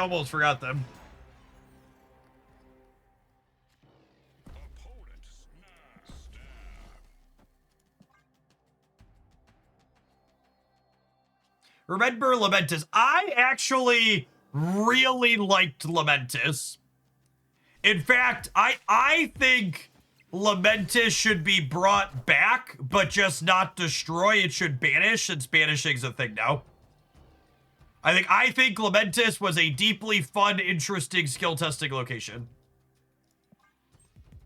almost forgot them. Remember Lamentus? I actually really liked Lamentus. In fact, I think Lamentus should be brought back, but just not destroy. It should banish, since banishing's a thing now. I think Lamentus was a deeply fun, interesting skill testing location.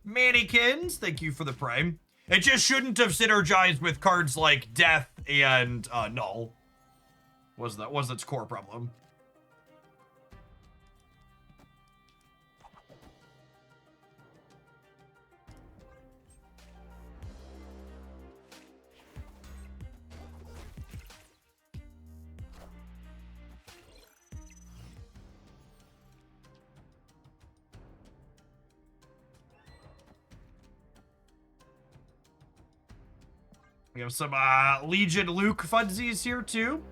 Mannequins, thank you for the prime. It just shouldn't have synergized with cards like Death and Null. Was its core problem. We have some Legion Luke funsies here too.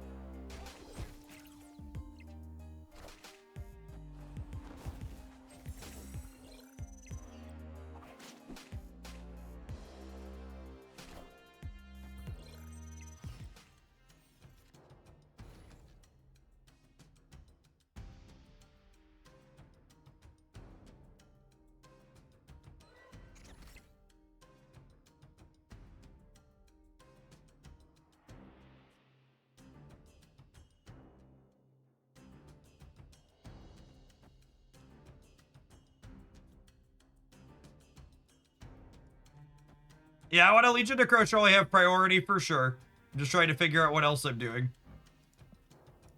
Yeah, I want a Legion to Crush only have priority for sure. I'm just trying to figure out what else I'm doing.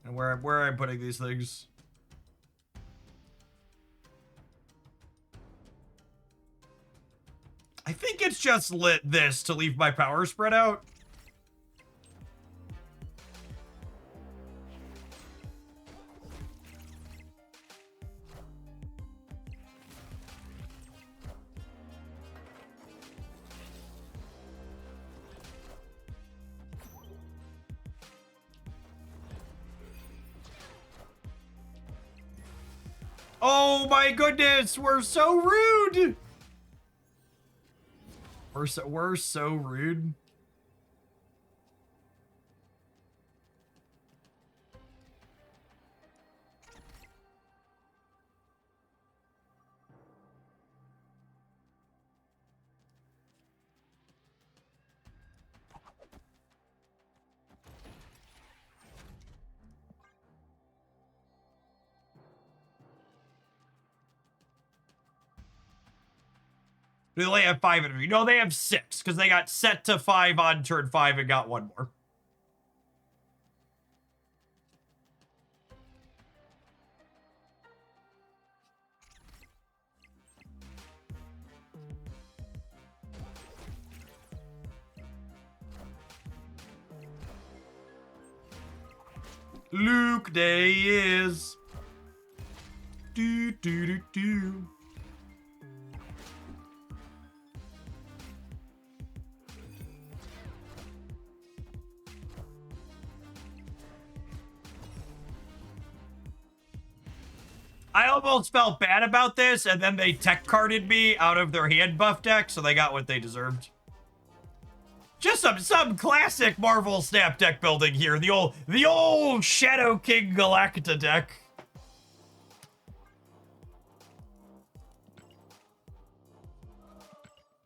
And where I'm putting these things. I think it's just lit this to leave my power spread out. Oh my goodness, we're so rude. We're so rude. They only have 5 energy. No, they have 6, because they got set to 5 on turn 5 and got 1 more. Luke Day is. Do do do do. I almost felt bad about this, and then they tech carded me out of their hand buff deck, so they got what they deserved. Just some classic Marvel Snap deck building here. The old Shadow King Galactus deck.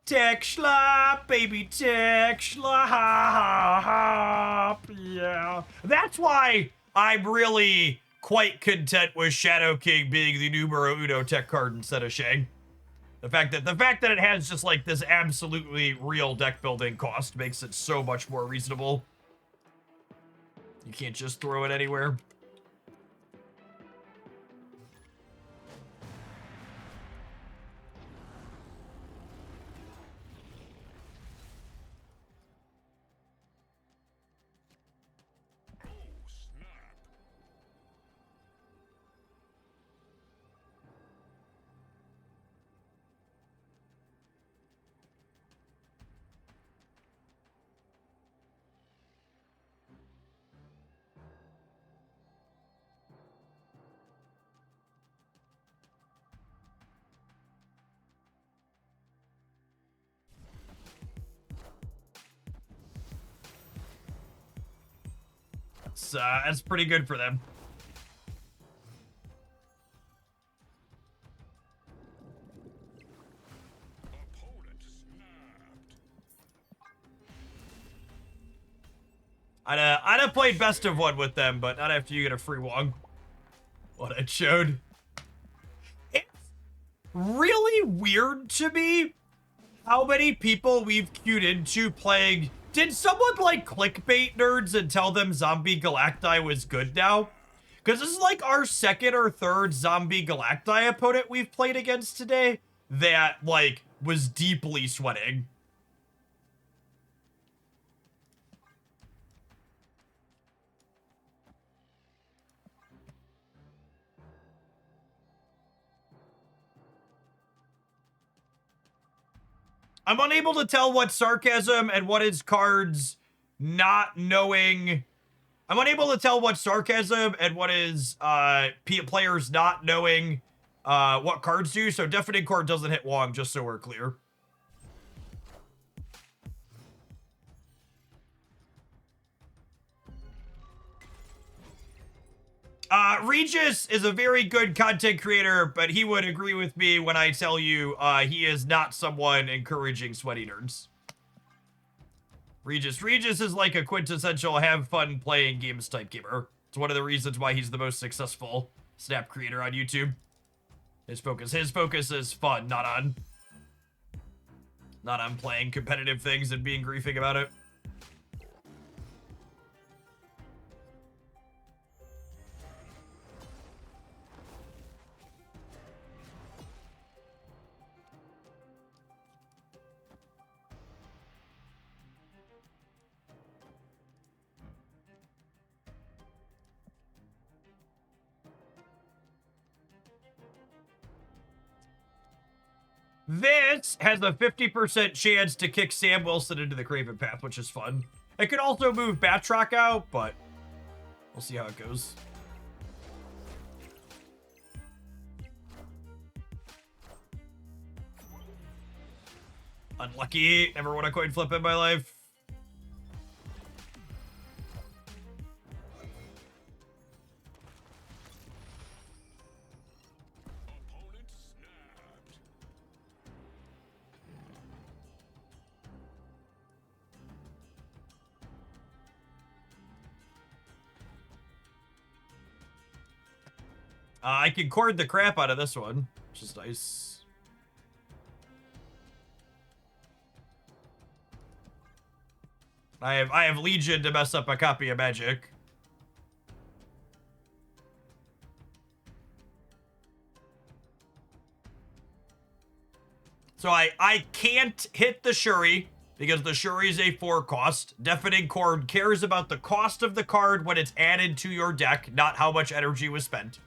Tech Schlop, baby, Tech Schlop, yeah. That's why I'm really quite content with Shadow King being the numero uno tech card instead of Shang. The fact that it has just like this absolutely real deck building cost makes it so much more reasonable. You can't just throw it anywhere. That's pretty good for them. I'd have played best of one with them, but not after you get a free Wong. What it showed. It's really weird to me how many people we've queued into playing. Did someone like clickbait nerds and tell them Zombie Galacti was good now? Because this is like our second or third Zombie Galacti opponent we've played against today that like was deeply sweating. I'm unable to tell what's sarcasm and what is cards not knowing. I'm unable to tell what's sarcasm and what is players not knowing what cards do. So deafening chord doesn't hit Wong, just so we're clear. Regis is a very good content creator, but he would agree with me when I tell you he is not someone encouraging sweaty nerds. Regis is like a quintessential have fun playing games type gamer. It's one of the reasons why he's the most successful Snap creator on YouTube. His focus is fun, not on playing competitive things and being griefing about it. This has a 50% chance to kick Sam Wilson into the Craven Path, which is fun. It could also move Batroc out, but we'll see how it goes. Unlucky. Never won a coin flip in my life. I can cord the crap out of this one, which is nice. I have Legion to mess up a copy of Magic. So I can't hit the Shuri because the Shuri is a 4 cost. Deafening Chord cares about the cost of the card when it's added to your deck, not how much energy was spent.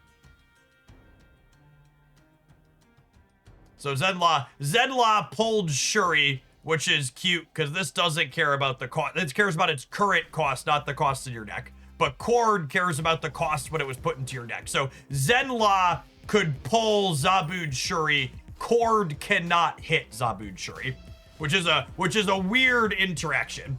So Zenla pulled Shuri, which is cute because this doesn't care about the cost. It cares about its current cost, not the cost in your deck. But Chord cares about the cost when it was put into your deck. So Zenla could pull Zabud Shuri. Chord cannot hit Zabud Shuri, which is a weird interaction.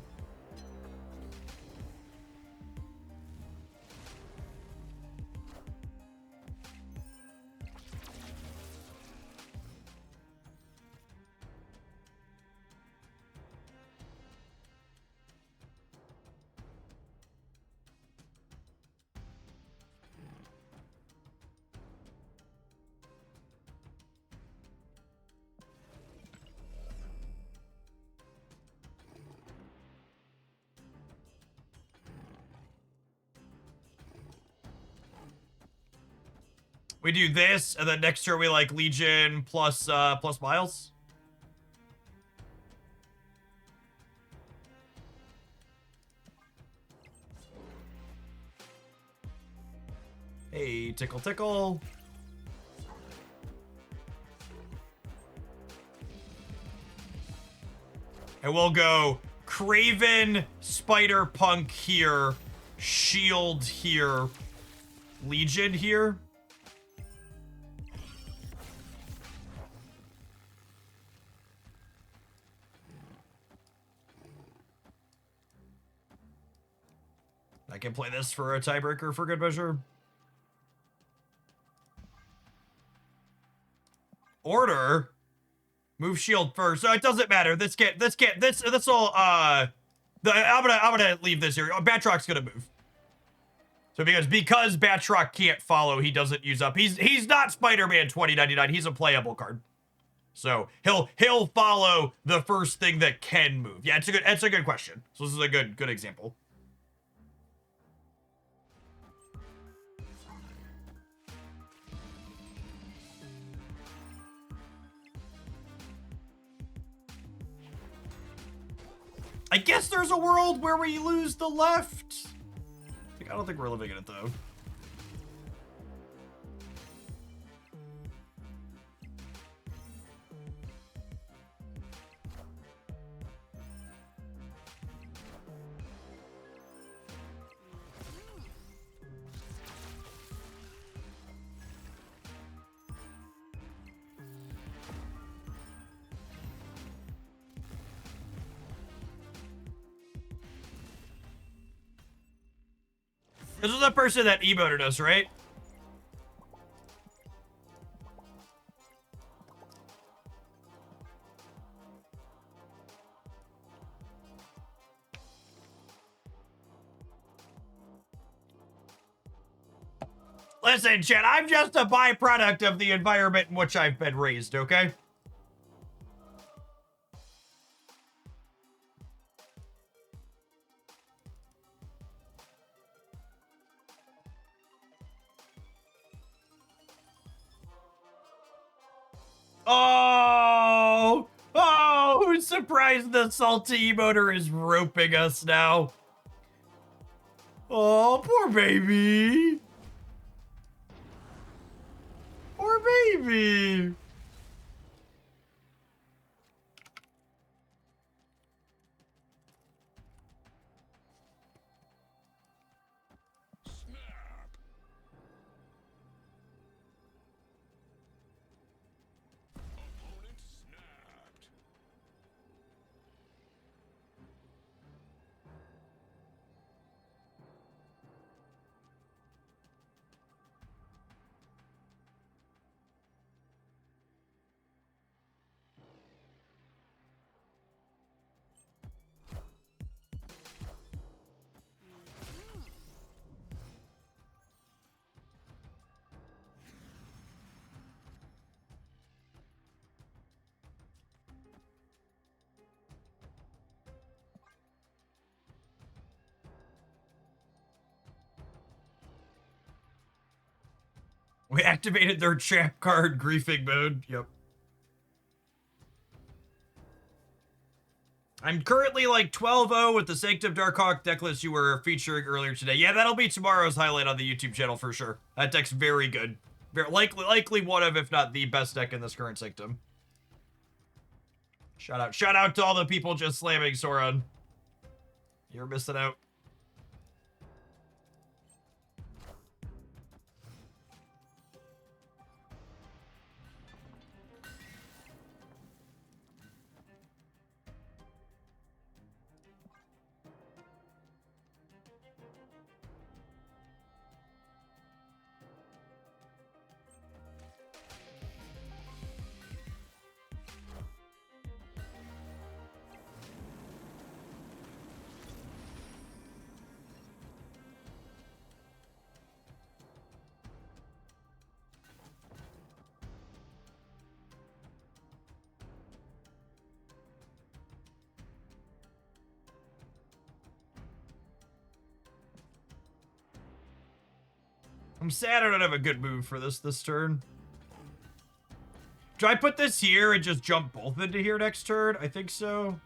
We do this, and then next turn we like Legion plus Miles. Hey, tickle tickle. And we'll go Craven, Spider-Punk here, Shield here, Legion here. I can play this for a tiebreaker for good measure. Order. Move shield first. So it doesn't matter. This all I'm gonna leave this here. Batroc's gonna move. So because Batroc can't follow, he doesn't use up. He's not Spider-Man 2099. He's a playable card. So he'll follow the first thing that can move. Yeah, it's a good question. So this is a good example. I guess there's a world where we lose the left. I don't think we're living in it though. This is the person that emoted us, right? Listen, chat, I'm just a byproduct of the environment in which I've been raised, okay? Oh, who's surprised the salty emoter is roping us now? Oh, poor baby. Poor baby. We activated their trap card griefing mode. Yep. I'm currently like 12-0 with the Sanctum Darkhawk deck list you were featuring earlier today. Yeah, that'll be tomorrow's highlight on the YouTube channel for sure. That deck's very good. Very likely one of, if not the best deck in this current Sanctum. Shout out to all the people just slamming Sauron. You're missing out. I'm sad I don't have a good move for this turn. Do I put this here and just jump both into here next turn? I think so.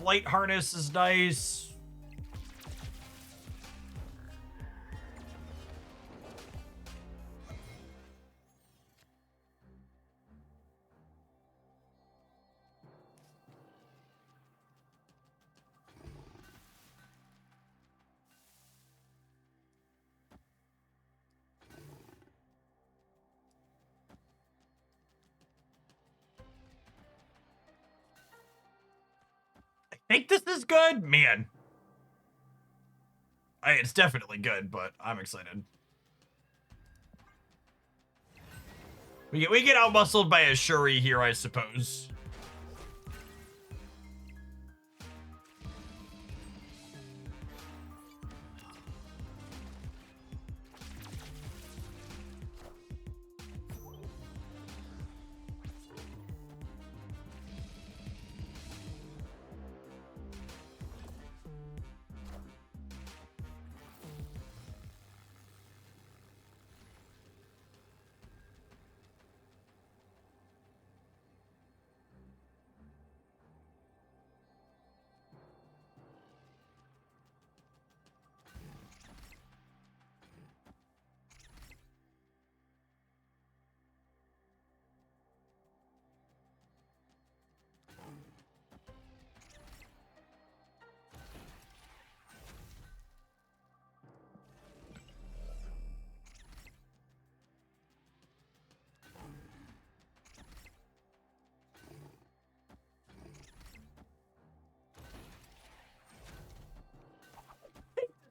flight harness is nice. Think this is good? Man. It's definitely good, but I'm excited. We get out-muscled by a Shuri here, I suppose.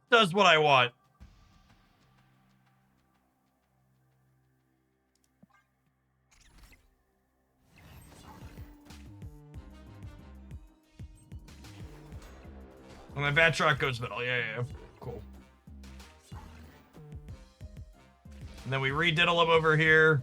Does what I want. And my Batroc goes middle. Yeah. Cool. And then we rediddle him over here.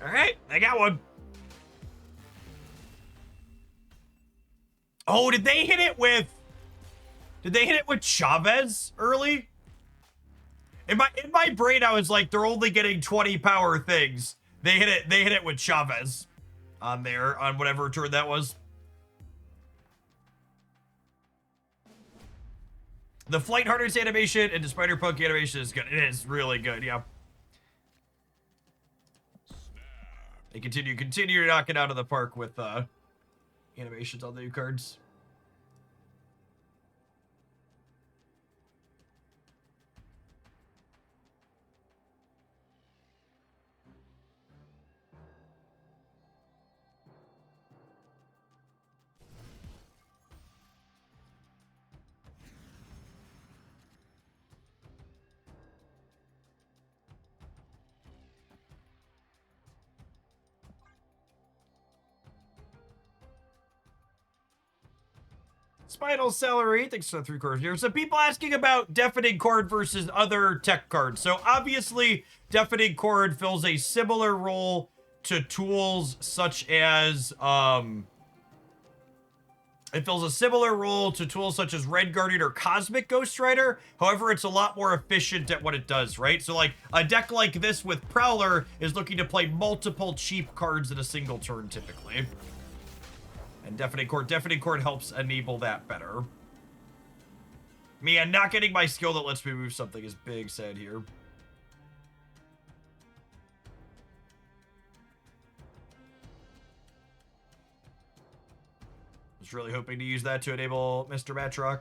All right, I got one. Oh, did they hit it with Chavez early? In my brain, I was like, they're only getting 20 power things. They hit it with Chavez on whatever turn that was. The flight harness animation and the Spider-Punk animation is good. It is really good, yeah. They continue to knock it out of the park with animations on the new cards. Spinal Celery, thanks for the 3 cards here. So people asking about Deafening Chord versus other tech cards. So obviously, Deafening Chord fills a similar role to tools such as, it fills a similar role to tools such as Red Guardian or Cosmic Ghost Rider. However, it's a lot more efficient at what it does, right? So like a deck like this with Prowler is looking to play multiple cheap cards in a single turn typically. And Deafening Chord helps enable that better. Man, not getting my skill that lets me move something is big sad here. Was really hoping to use that to enable Mr. Batroc.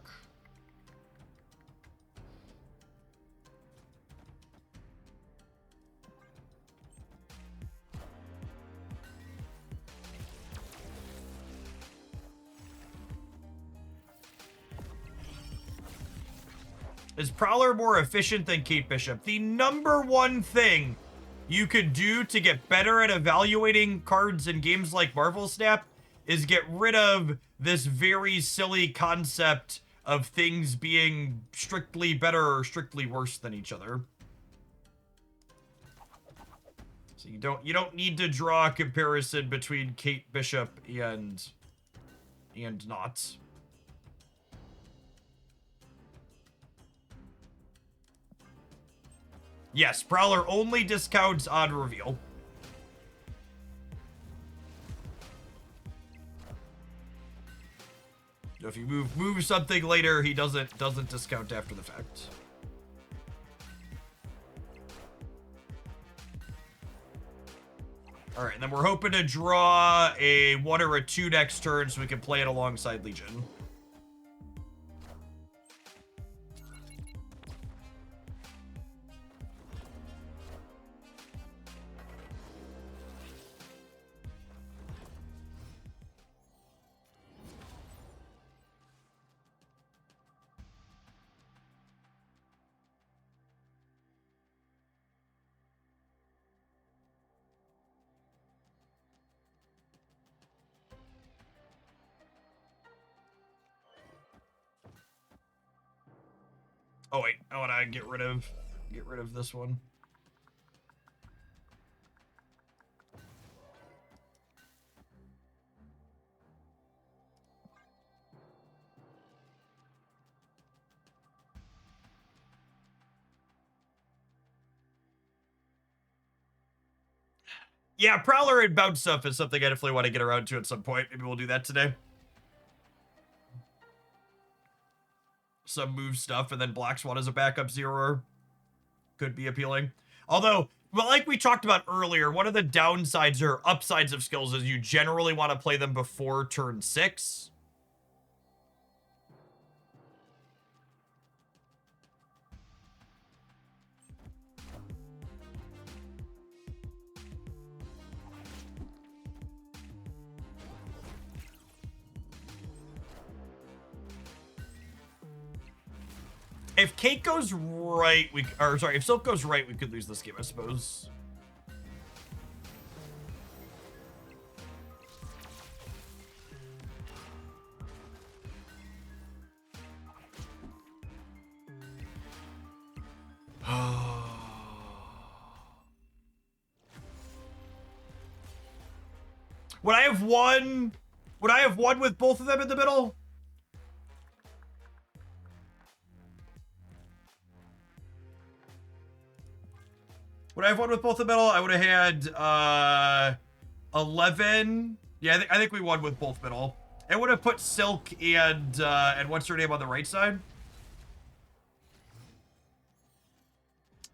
Is Prowler more efficient than Kate Bishop? The number one thing you could do to get better at evaluating cards in games like Marvel Snap is get rid of this very silly concept of things being strictly better or strictly worse than each other. So you don't need to draw a comparison between Kate Bishop and not. Yes, Prowler only discounts on reveal. So if you move something later, he doesn't discount after the fact. All right, and then we're hoping to draw a 1 or a 2 next turn so we can play it alongside Legion. Oh wait, I want to get rid of this one. Yeah, Prowler and bounce stuff is something I definitely want to get around to at some point. Maybe we'll do that today. Some move stuff, and then Black Swan as a backup zeroer could be appealing. Although, well, like we talked about earlier, one of the downsides or upsides of skills is you generally want to play them before turn 6. If Kate goes right, if Silk goes right, we could lose this game, I suppose. Would I have won? Would I have won with both of them in the middle? Would I have won with both the middle? I would have had 11. Yeah, I think we won with both middle. It would have put Silk and what's her name on the right side?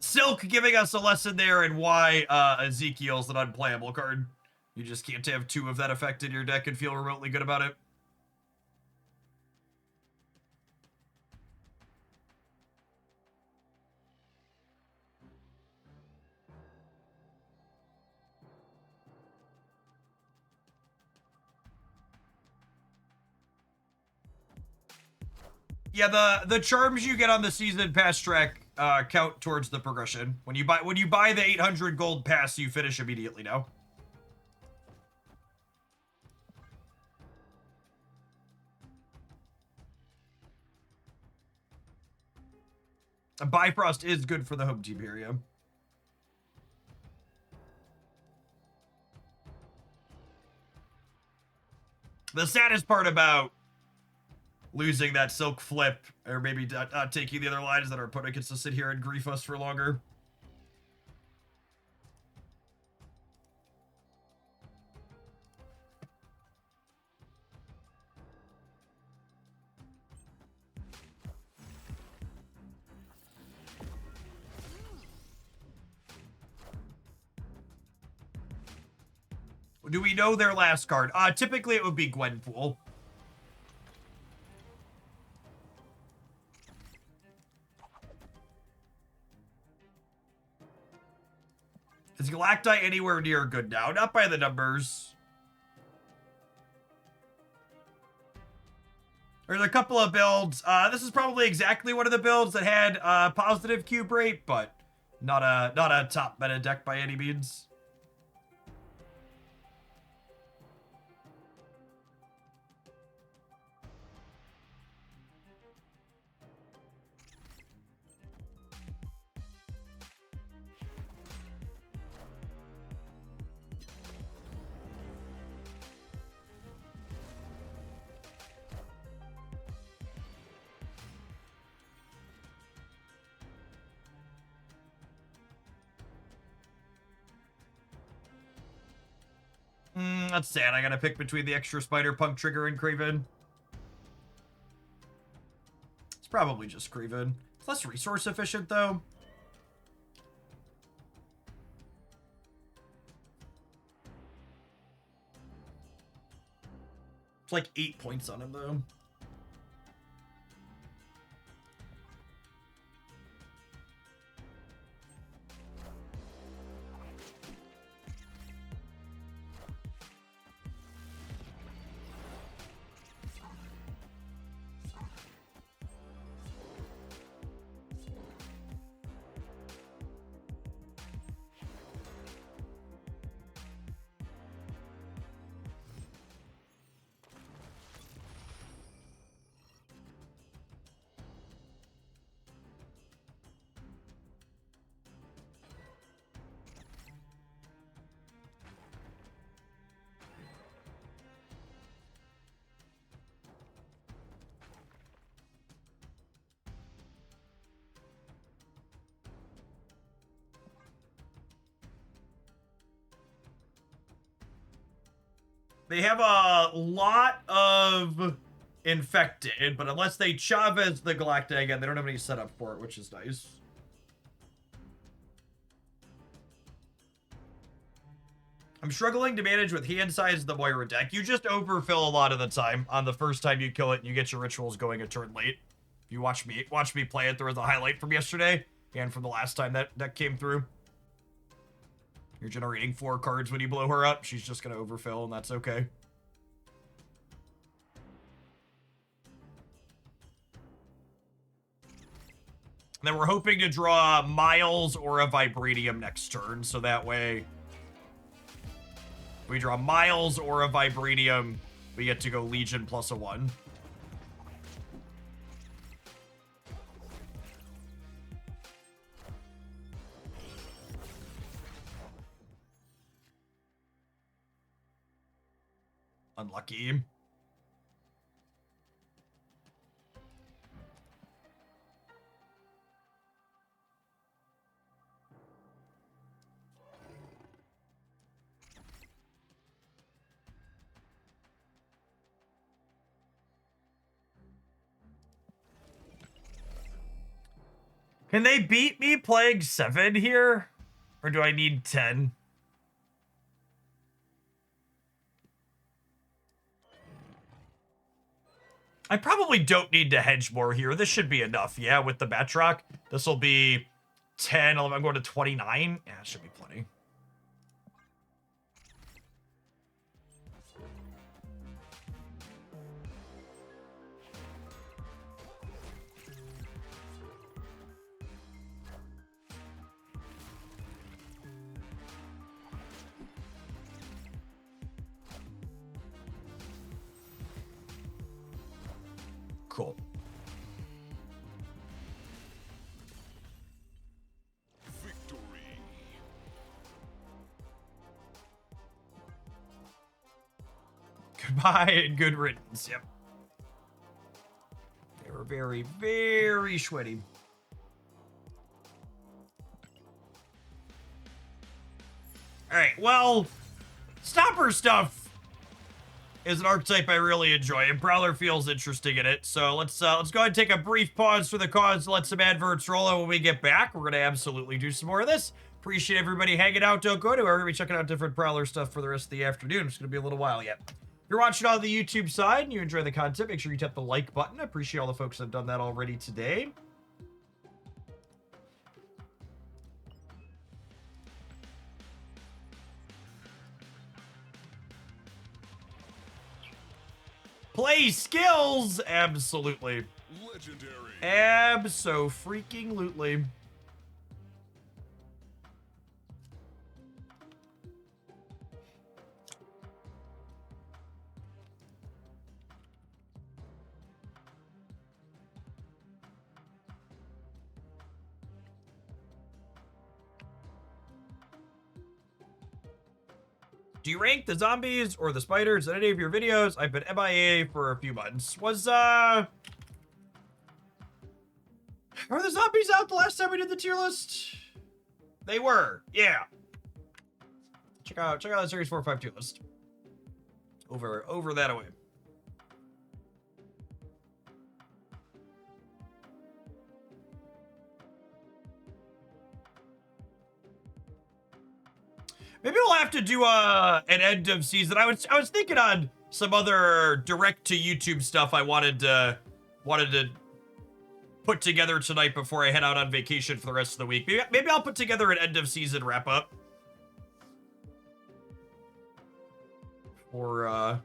Silk giving us a lesson there in why Ezekiel's an unplayable card. You just can't have 2 of that effect in your deck and feel remotely good about it. Yeah, the charms you get on the season pass track count towards the progression. When you buy the 800 gold pass, you finish immediately now. Bifrost is good for the home team here, yeah. The saddest part about losing that Silk flip, or maybe not taking the other lines, that our opponent gets to sit here and grief us for longer. Do we know their last card? Typically it would be Gwenpool. Is Galacti anywhere near good now? Not by the numbers. There's a couple of builds. This is probably exactly one of the builds that had positive cube rate, but not a top meta deck by any means. That's sad. I gotta pick between the extra Spider Punk trigger and Kraven. It's probably just Kraven. It's less resource efficient, though. It's like 8 points on him, though. They have a lot of infected, but unless they Chavez the Galactic again, they don't have any setup for it, which is nice. I'm struggling to manage with hand size the Moira deck. You just overfill a lot of the time on the first time you kill it and you get your rituals going a turn late. If you watch me play it, there was a highlight from yesterday and from the last time that came through. You're generating 4 cards when you blow her up. She's just going to overfill, and that's okay. And then we're hoping to draw Miles or a Vibranium next turn, so that way if we draw Miles or a Vibranium, we get to go Legion plus a 1. Unlucky. Can they beat me playing 7 here? Or do I need 10? I probably don't need to hedge more here. This should be enough. Yeah, with the Batroc. This will be 10, 11, I'm going to 29. Yeah, it should be plenty. Cool. Victory. Goodbye and good riddance. Yep. They were very, very sweaty. All right, well, Stopper stuff is an archetype I really enjoy, and Prowler feels interesting in it. So let's go ahead and take a brief pause for the cause, let some adverts roll, and when we get back, we're gonna absolutely do some more of this. Appreciate everybody hanging out. Don't go anywhere. We're gonna be checking out different Prowler stuff for the rest of the afternoon. It's gonna be a little while yet. If you're watching on the YouTube side and you enjoy the content, make sure you tap the like button. I appreciate all the folks that have done that already today. Play skills, absolutely. Legendary. Abso-freaking-lutely. Do you rank the zombies or the spiders in any of your videos? I've been MIA for a few months. Were the zombies out the last time we did the tier list? They were, yeah. Check out the Series 4 5 tier list. Over that away. Maybe we'll have to do an end of season. I was thinking on some other direct to YouTube stuff I wanted to put together tonight before I head out on vacation for the rest of the week. Maybe I'll put together an end of season wrap up. Or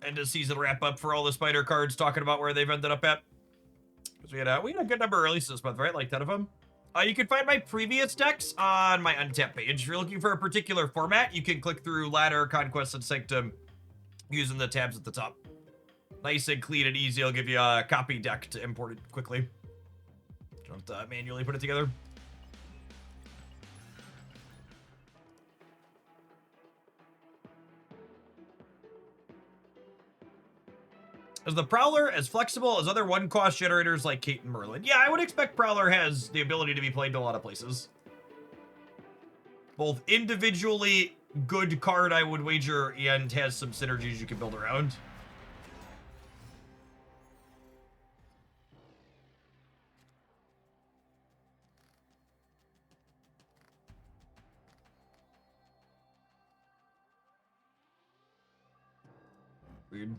end of season wrap up for all the spider cards, talking about where they've ended up at. Because we had a good number of releases this month, right? Like 10 of them. You can find my previous decks on my Untapped page. If you're looking for a particular format, you can click through Ladder, Conquest, and Sanctum using the tabs at the top. Nice and clean and easy. I'll give you a copy deck to import it quickly. You don't have to manually put it together. Is the Prowler as flexible as other one-cost generators like Kate and Merlin? Yeah, I would expect Prowler has the ability to be played in a lot of places. Both individually good card, I would wager, and has some synergies you can build around. Weird.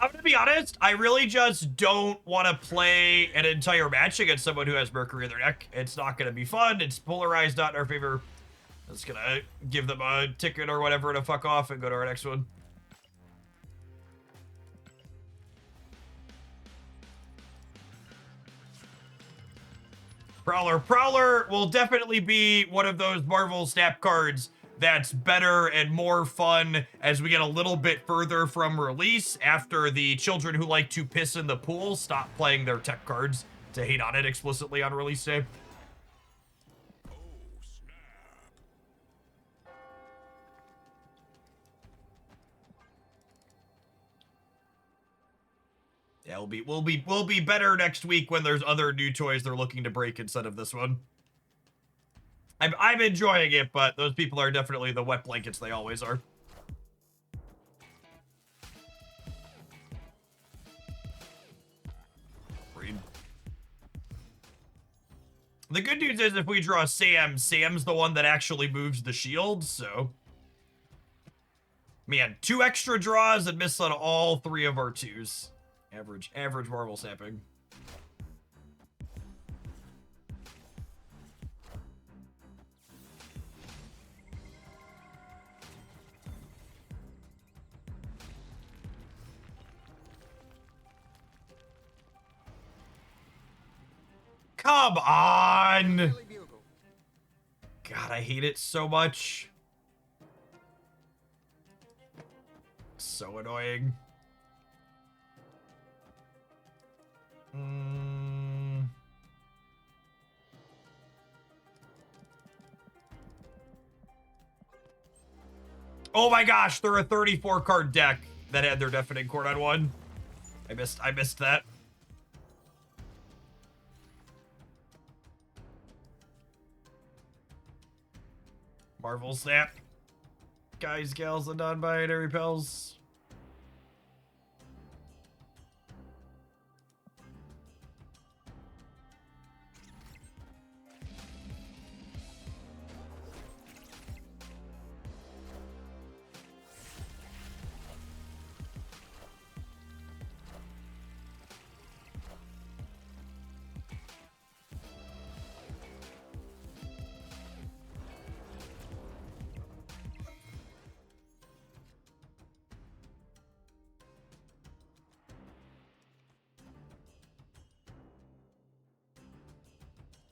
I'm gonna be honest, I really just don't want to play an entire match against someone who has Mercury in their deck. It's not gonna be fun. It's polarized, not in our favor. It's gonna give them a ticket or whatever to fuck off and go to our next one. Prowler will definitely be one of those Marvel Snap cards that's better and more fun as we get a little bit further from release, after the children who like to piss in the pool stop playing their tech cards to hate on it explicitly on release day. Yeah, we'll be better next week when there's other new toys they're looking to break instead of this one. I'm enjoying it, but those people are definitely the wet blankets they always are. Read. The good news is if we draw Sam, Sam's the one that actually moves the shield, so... Man, 2 extra draws and miss on all 3 of our 2s. Average Marvel snapping. Come on! God, I hate it so much. So annoying. Oh my gosh, they're a 34 card deck that had their deafening chord on one. I missed that. Marvel Snap. Guys, gals, and non-binary pals.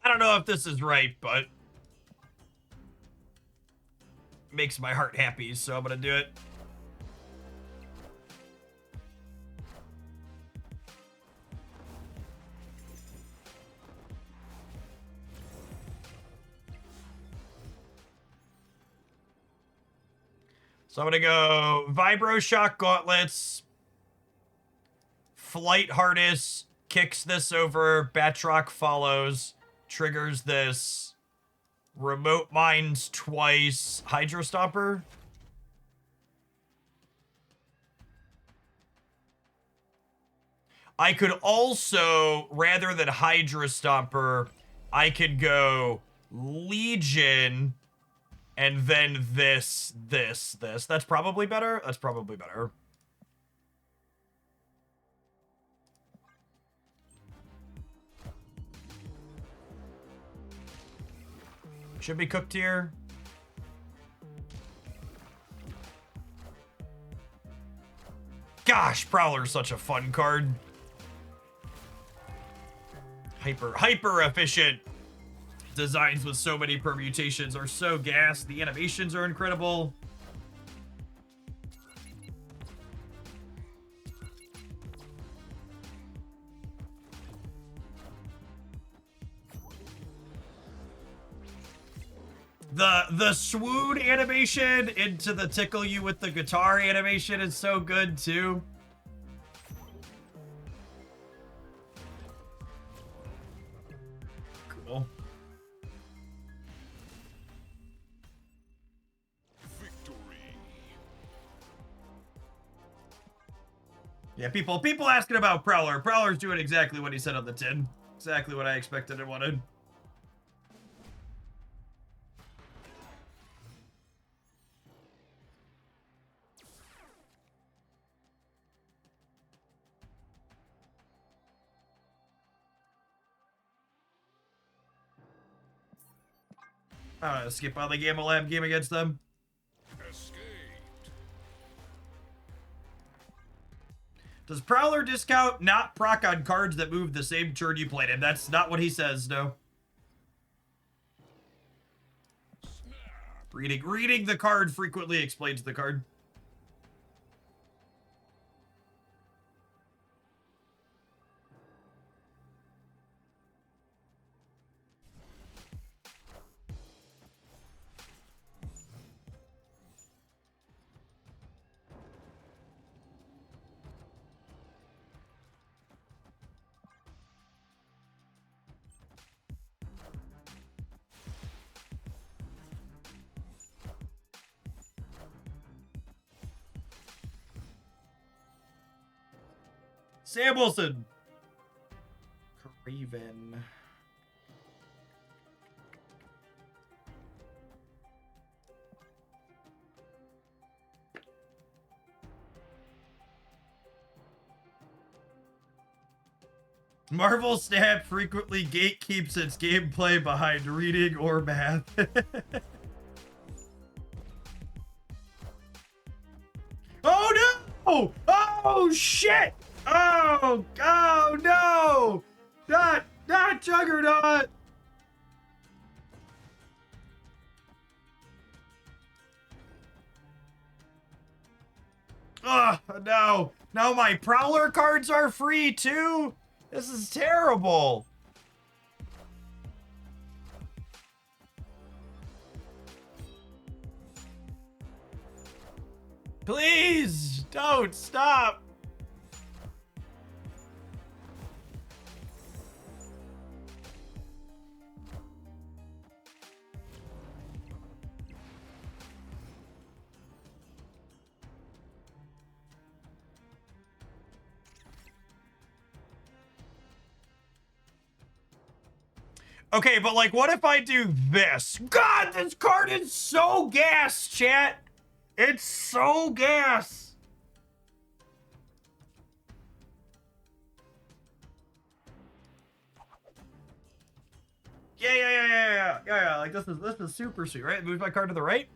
I don't know if this is right, but makes my heart happy, so I'm gonna do it. So I'm gonna go Vibro Shock Gauntlets, Flight Harness, kicks this over, Batroc follows, triggers this, Remote Mines twice, Hydro Stomper. I could also, rather than Hydro Stomper, I could go Legion, and then this. That's probably better. That's probably better. Should be cooked here. Gosh, Prowler's such a fun card. Hyper efficient. Designs with so many permutations are so gas. The animations are incredible. The swoon animation into the tickle you with the guitar animation is so good too. Cool. Victory. Yeah, people asking about Prowler. Prowler's doing exactly what he said on the tin. Exactly what I expected and wanted. I'm gonna skip on the Gamma Lab game against them. Escaped. Does Prowler discount not proc on cards that move the same turn you played him? That's not what he says, no. Reading the card frequently explains the card. Sam Wilson. Craven. Marvel Snap frequently gatekeeps its gameplay behind reading or math. Oh no! Oh shit! Oh no! Not Juggernaut! Ugh, no. Now my Prowler cards are free too? This is terrible. Please, don't stop. Okay, but like, what if I do this? God, this card is so gas, chat. It's so gas. Yeah. Like this is super sweet, right? Move my card to the right.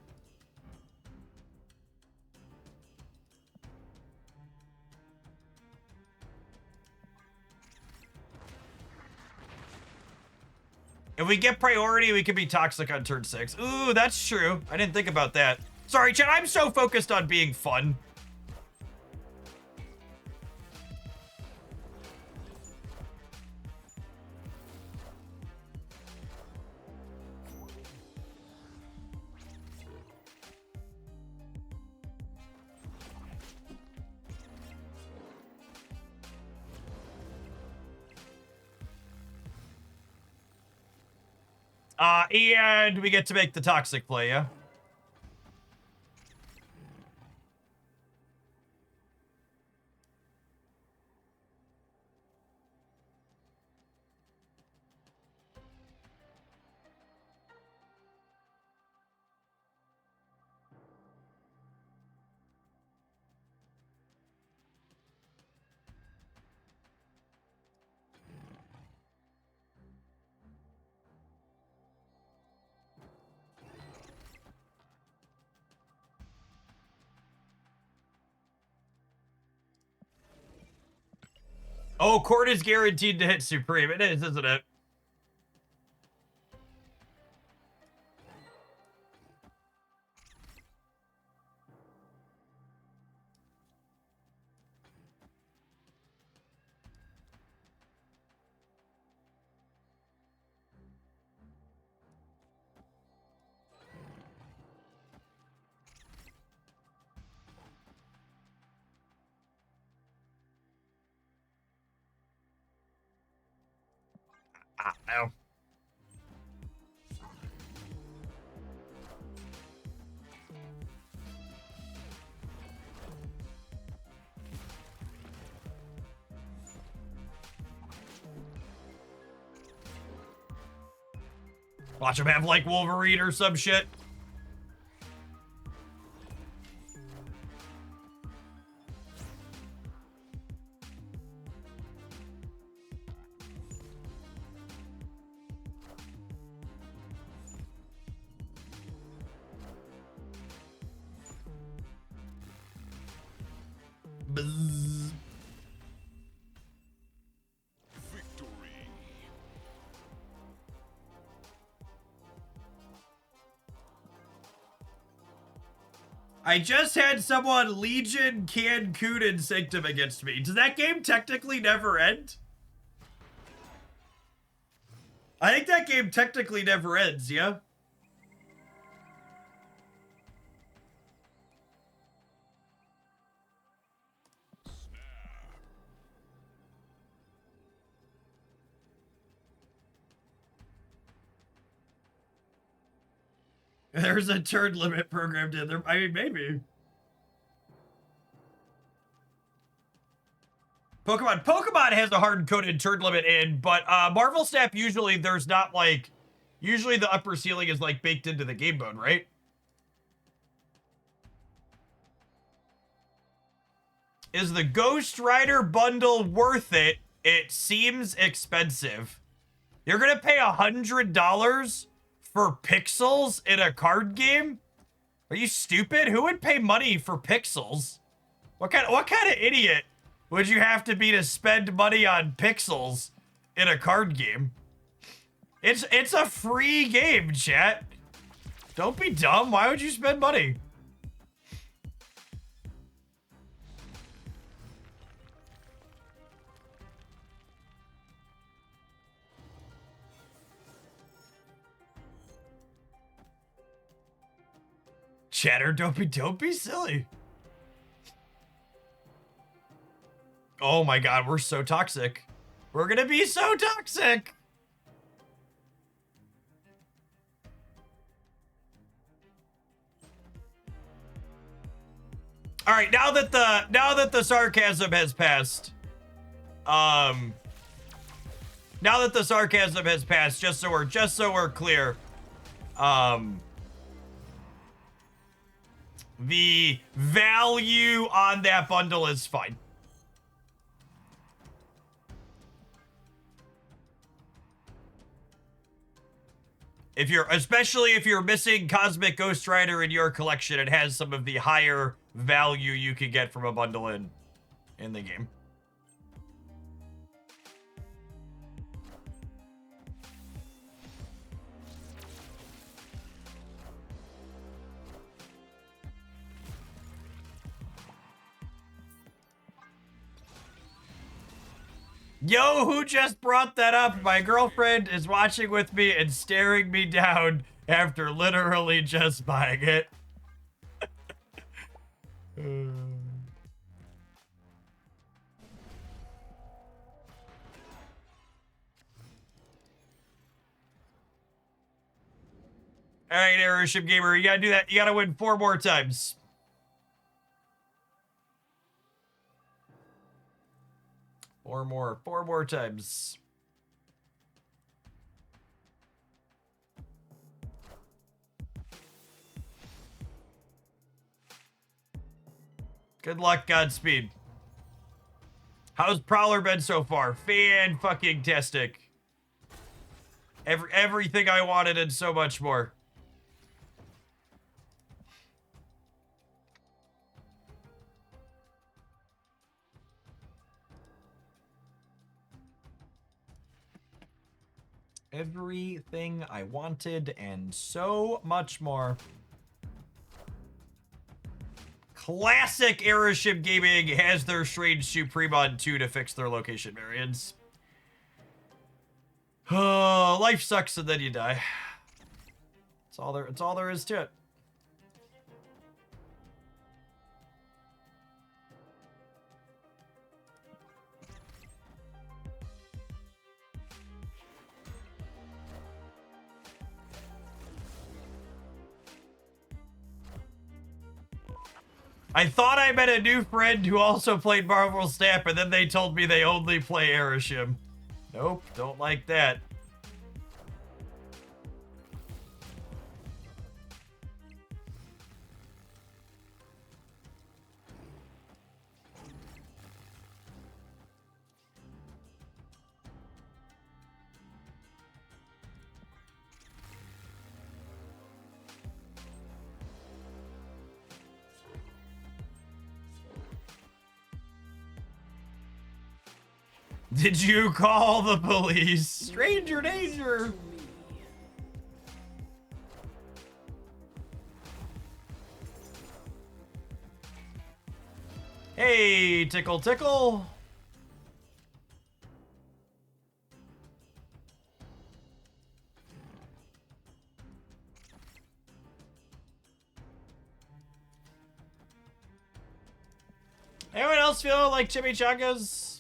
If If we get priority, we can be toxic on turn 6. Ooh, that's true. I didn't think about that. Sorry, chat, I'm so focused on being fun. And we get to make the toxic play, yeah? Oh, court is guaranteed to hit Supreme. It is, isn't it? Ow. Watch him have like Wolverine or some shit. Buzz. Victory. I just had someone Legion, Cancun, and Sanctum against me. Does that game technically never end? I think that game technically never ends, yeah? There's a turn limit programmed in there. I mean, maybe. Pokemon has a hard-coded turn limit in, but Marvel Snap usually there's not like... Usually the upper ceiling is like baked into the game mode, right? Is the Ghost Rider bundle worth it? It seems expensive. You're gonna pay $100 for pixels in a card game? Are you stupid? Who would pay money for pixels? What kind of idiot would you have to be to spend money on pixels in a card game? It's a free game, chat. Don't be dumb. Why would you spend money? Chatter, don't be silly. Oh my god, we're so toxic. We're gonna be so toxic. All right, now that the sarcasm has passed, just so we're clear, the value on that bundle is fine. Especially if you're missing Cosmic Ghost Rider in your collection, it has some of the higher value you can get from a bundle in the game. Yo, who just brought that up? My girlfriend is watching with me and staring me down after literally just buying it. All right, Arishem Gamer, you gotta do that. You gotta win 4 more times. Four more times. Good luck, Godspeed. How's Prowler been so far? Fan-fucking-tastic. Everything I wanted and so much more. Everything I wanted and so much more. Classic Airship Gaming has their Strange Supremon 2 to fix their location variants. Oh, life sucks and then you die. It's all there is to it. I thought I met a new friend who also played Marvel Snap, and then they told me they only play Arishem. Nope, don't like that. Did you call the police? Stranger danger. Hey, tickle tickle. Anyone else feel like chimichangas?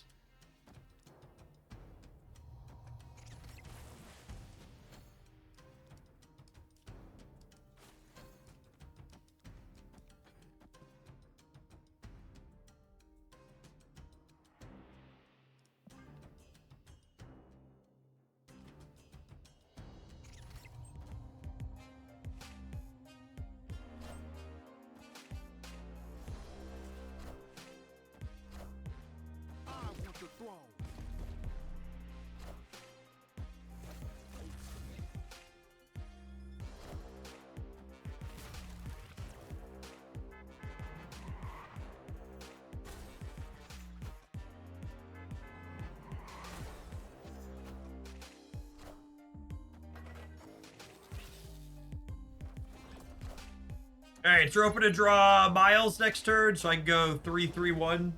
All right, so we're open to draw Miles next turn, so I can go 3-3-1.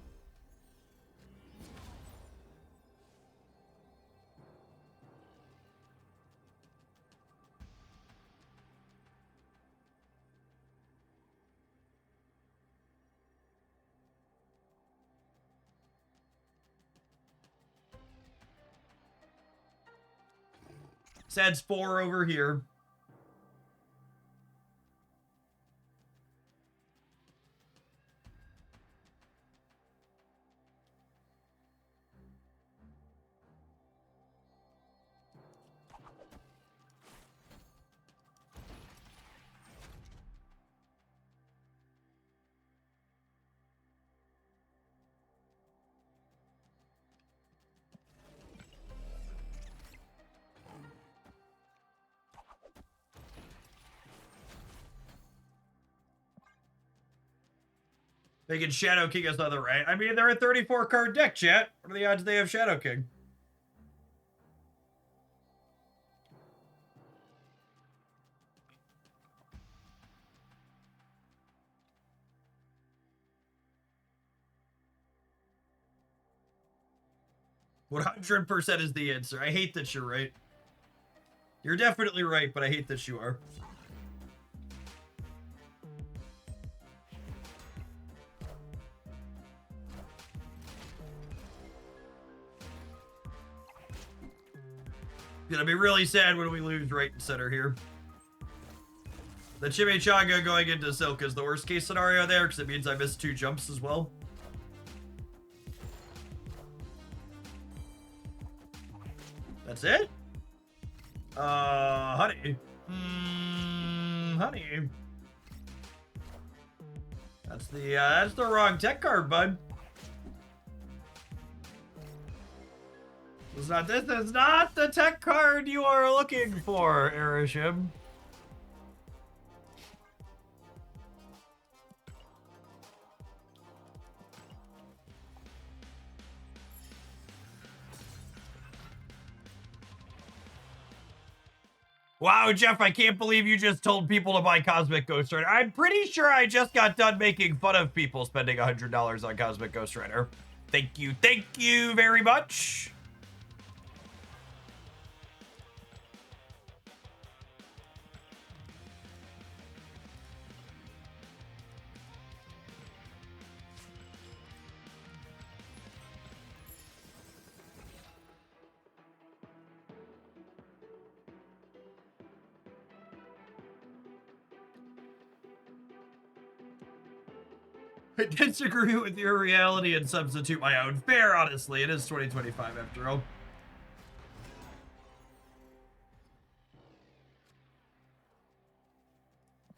Sad's 4 over here. They can Shadow King us on the right. I mean, they're a 34 card deck, chat. What are the odds they have Shadow King? 100% is the answer. I hate that you're right. You're definitely right, but I hate that you are. Gonna be really sad when we lose right and center here. The chimichanga going into Silk is the worst case scenario there, because it means I missed 2 jumps as well. That's it? Honey. Honey. That's the wrong tech card, bud. This is not the tech card you are looking for, Arishem. Wow, Jeff, I can't believe you just told people to buy Cosmic Ghost Rider. I'm pretty sure I just got done making fun of people spending $100 on Cosmic Ghost Rider. Thank you very much. I disagree with your reality and substitute my own. Fair, honestly. It is 2025 after all.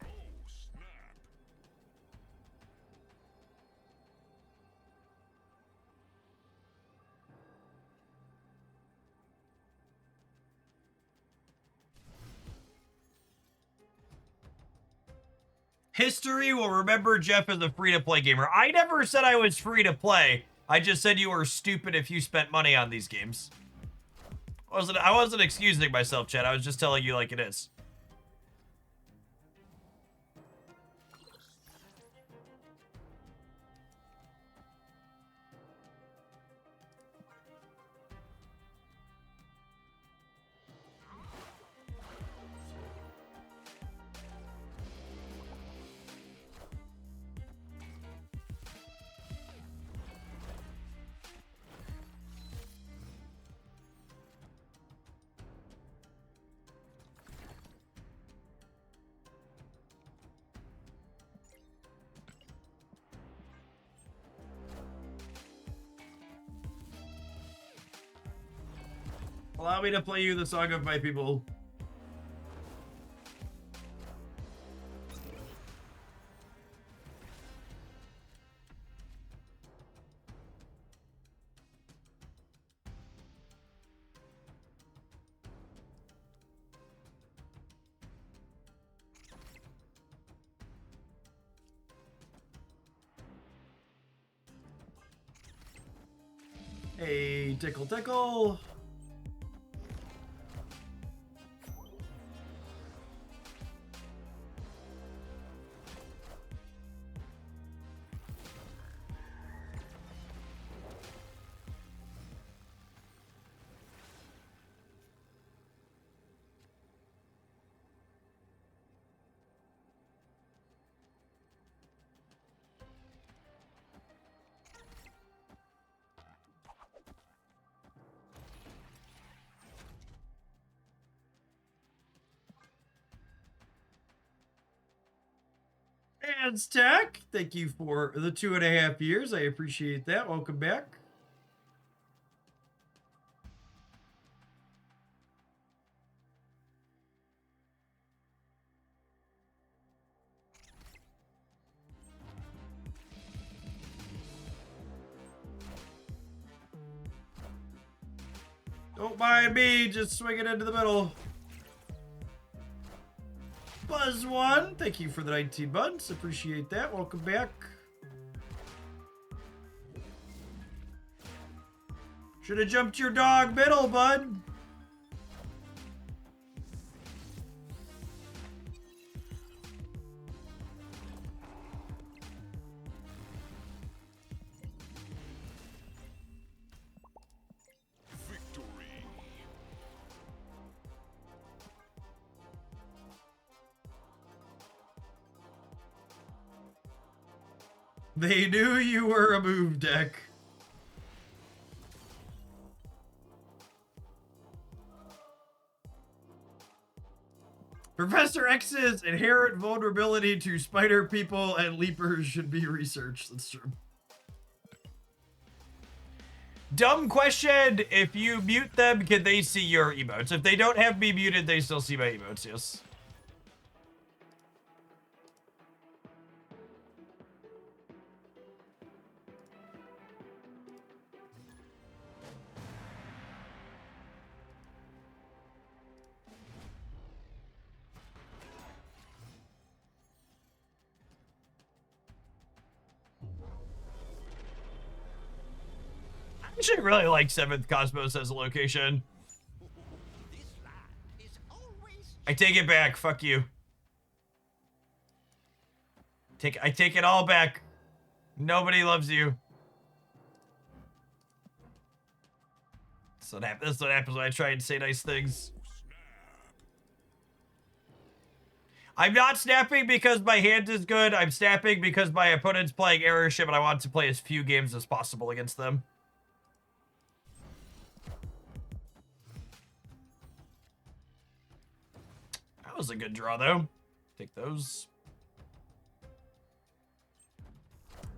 Oh, snap. History will remember Jeff as a free-to-play gamer. I never said I was free-to-play. I just said you were stupid if you spent money on these games. I wasn't excusing myself, Chad. I was just telling you like it is. Allow me to play you the song of my people. Hey, tickle, tickle. Tech, thank you for the 2.5 years. I appreciate that. Welcome back. Don't mind me, just swing it into the middle. Buzz one, thank you for the 19 months. Appreciate that. Welcome back. Should have jumped your dog middle, bud. They knew you were a move deck. Professor X's inherent vulnerability to spider people and leapers should be researched. That's true. Dumb question. If you mute them, can they see your emotes? If they don't have me muted, they still see my emotes, yes. I actually really like 7th Cosmos as a location. I take it back. Fuck you. I take it all back. Nobody loves you. That's what happens when I try and say nice things. I'm not snapping because my hand is good. I'm snapping because my opponent's playing Arishem and I want to play as few games as possible against them. That was a good draw, though. Take those.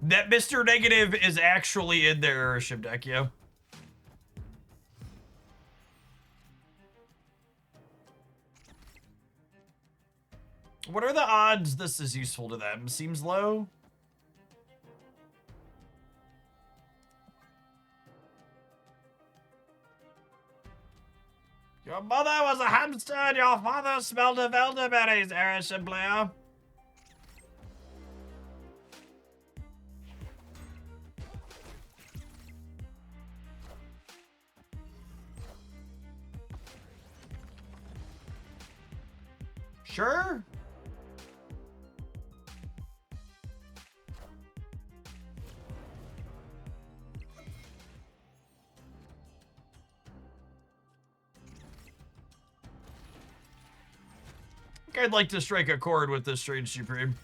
That Mr. Negative is actually in their Arishem deck, yeah. What are the odds this is useful to them? Seems low. Your mother was a hamster and your father smelled of elderberries, Arishem player. Sure. I'd like to strike a chord with this Strange Supreme.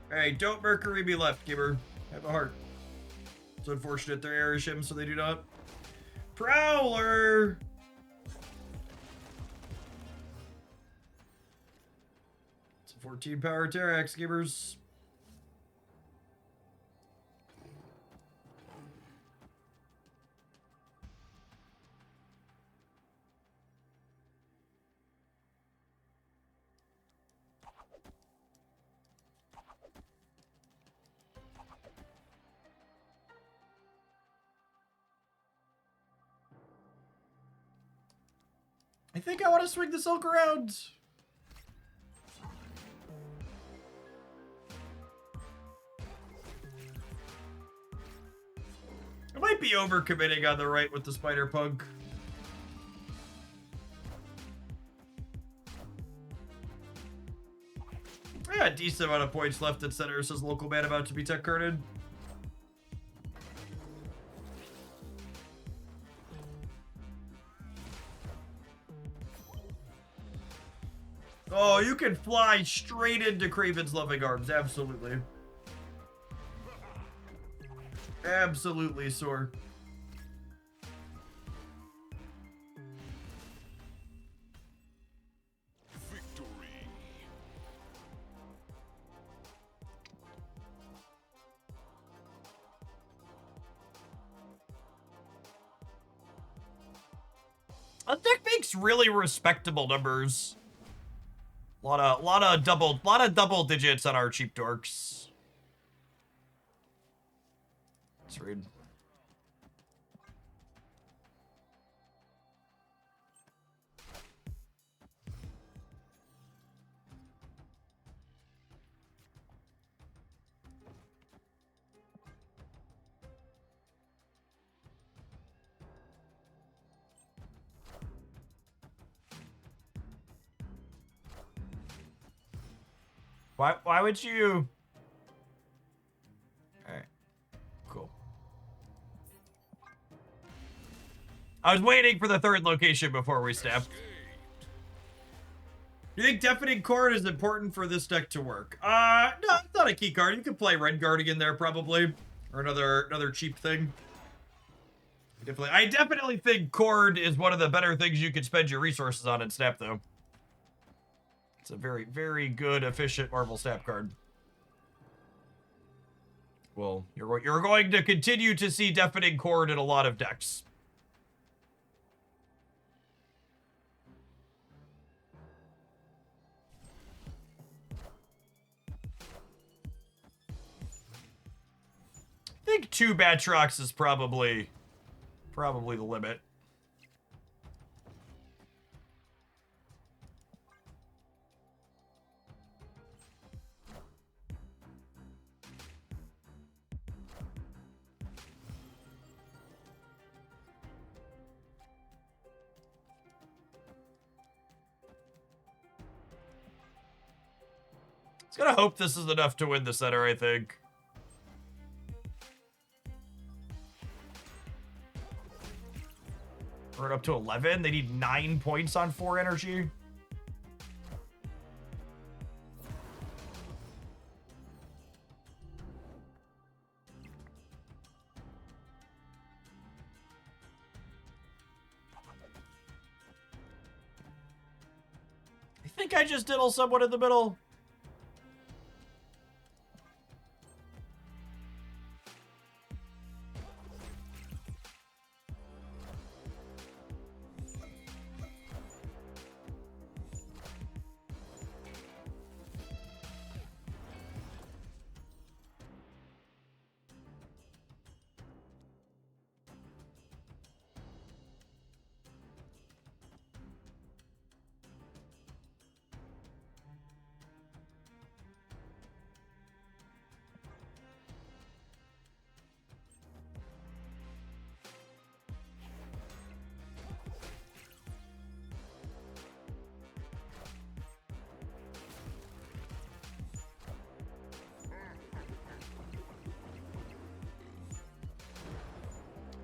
Hey, don't Mercury be left, Gibber. Have a heart. It's unfortunate they're Arishem, so they do not. Prowler! It's a 14 power Terrax, Gibbers. I think I want to swing the Silk around. I might be overcommitting on the right with the Spider Punk. I got a decent amount of points left at center, says local man about to be tech carded. Oh, you can fly straight into Kraven's loving arms. Absolutely. Absolutely, Sor. Victory. A deck makes really respectable numbers. Lot of double digits on our cheap dorks. Let's read. Why would you? All right, cool. I was waiting for the third location before we stepped. You think Deafening Chord is important for this deck to work? No, it's not a key card. You can play Red Guardian there probably, or another cheap thing. I definitely think Chord is one of the better things you could spend your resources on in Snap, though. It's a very, very good, efficient Marvel Snap card. Well, you're going to continue to see Deafening Chord in a lot of decks. I think 2 Batrocs is probably the limit. It's gonna hope this is enough to win the center, I think. We're up to 11. They need 9 points on 4 energy. I think I just diddle someone in the middle.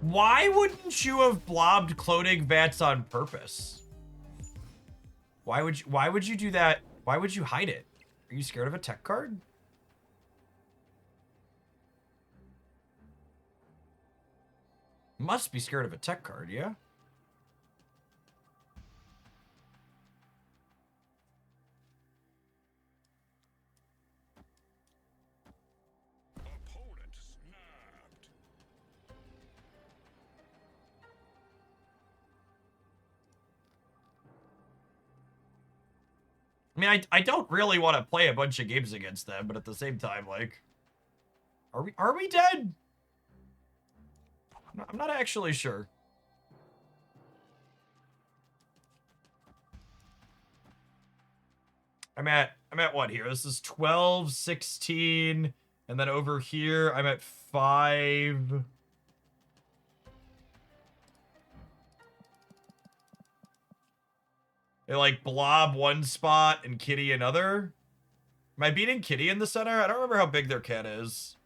Why wouldn't you have blobbed cloning vats on purpose? Why would you do that? Why would you hide it? Are you scared of a tech card? Must be scared of a tech card, yeah? Opponent snapped. I mean, I don't really want to play a bunch of games against them, but at the same time, like, are we dead? I'm not actually sure. I'm at what here? This is 12, 16, and then over here I'm at 5. They like Blob one spot and Kitty another. Am I beating Kitty in the center? I don't remember how big their cat is.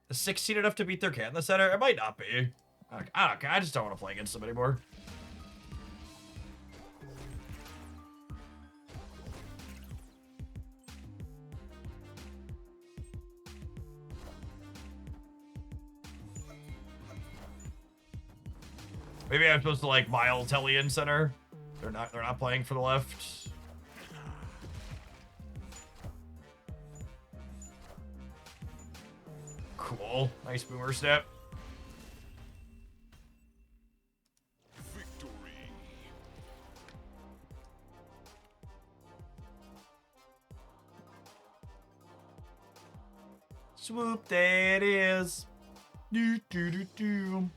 Is 16 enough to beat their cat in the center? It might not be. I don't care. I just don't want to play against them anymore. Maybe I'm supposed to like Miles Hellion center. They're not playing for the left. Cool. Nice boomer step. Victory. Swoop, there it is. Do, do, do, do.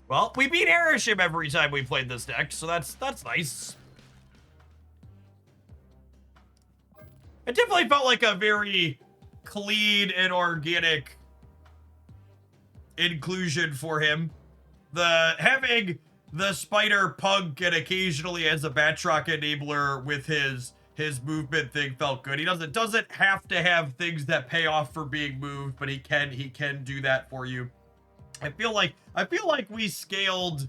Well, we beat Arishem every time we played this deck, so that's nice. It definitely felt like a very clean and organic inclusion for him. Having the Spider Punk and occasionally as a Batroc enabler with his movement thing felt good. He doesn't have to have things that pay off for being moved, but he can do that for you. I feel like we scaled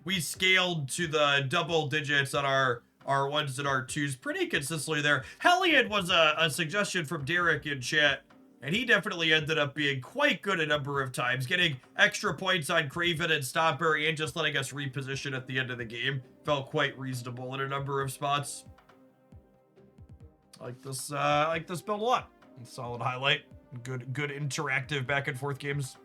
to the double digits on our ones and our twos pretty consistently there. Hellion was a suggestion from Derek in chat, and he definitely ended up being quite good a number of times, getting extra points on Craven and Stomper and just letting us reposition at the end of the game. Felt quite reasonable in a number of spots. I like this build a lot. Solid highlight. Good interactive back and forth games.